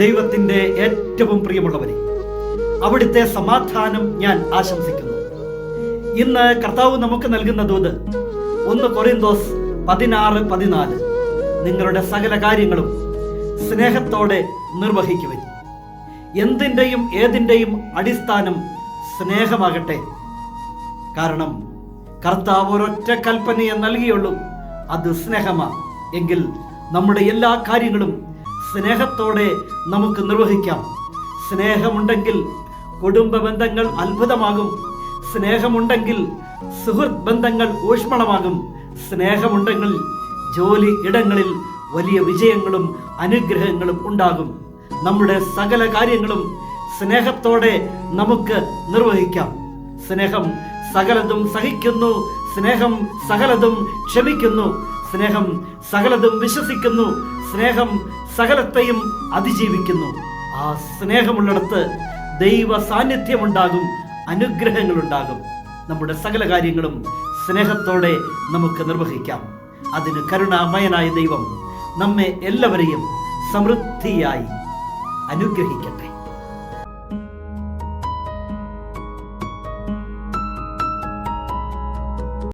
ദൈവത്തിൻ്റെ ഏറ്റവും പ്രിയമുള്ളവരെ, അവിടുത്തെ സമാധാനം ഞാൻ ആശംസിക്കുന്നു. ഇന്ന് കർത്താവ് നമുക്ക് നൽകുന്ന ദൂത് 1 കൊറിന്തോസ് 16:14. നിങ്ങളുടെ സകല കാര്യങ്ങളും സ്നേഹത്തോടെ നിർവഹിക്കുവിൻ. എന്തിൻ്റെയും ഏതിൻ്റെയും അടിസ്ഥാനം സ്നേഹമാകട്ടെ. കാരണം കർത്താവ് ഒരൊറ്റ കൽപ്പനയെ നൽകിയുള്ളൂ, അത് സ്നേഹമാണ്. എങ്കിൽ നമ്മുടെ എല്ലാ കാര്യങ്ങളും സ്നേഹത്തോടെ നമുക്ക് നിർവഹിക്കാം. സ്നേഹമുണ്ടെങ്കിൽ കുടുംബ ബന്ധങ്ങൾ അത്ഭുതമാകും. സ്നേഹമുണ്ടെങ്കിൽ സുഹൃത്ത് ബന്ധങ്ങൾ ഊഷ്മളമാകും. സ്നേഹമുണ്ടെങ്കിൽ ജോലി ഇടങ്ങളിൽ വലിയ വിജയങ്ങളും അനുഗ്രഹങ്ങളും ഉണ്ടാകും. നമ്മുടെ സകല കാര്യങ്ങളും സ്നേഹത്തോടെ നമുക്ക് നിർവഹിക്കാം. സ്നേഹം സകലതും സഹിക്കുന്നു, സ്നേഹം സകലതും ക്ഷമിക്കുന്നു, സ്നേഹം സകലതും വിശ്വസിക്കുന്നു, സ്നേഹം സകലത്തെയും അതിജീവിക്കുന്നു. ആ സ്നേഹമുള്ളിടത്ത് ദൈവ സാന്നിധ്യമുണ്ടാകും, അനുഗ്രഹങ്ങളുണ്ടാകും. നമ്മുടെ സകല കാര്യങ്ങളും സ്നേഹത്തോടെ നമുക്ക് നിർവഹിക്കാം. അതിന് കരുണാമയനായ ദൈവം നമ്മെ എല്ലാവരെയും സമൃദ്ധിയായി അനുഗ്രഹിക്കട്ടെ.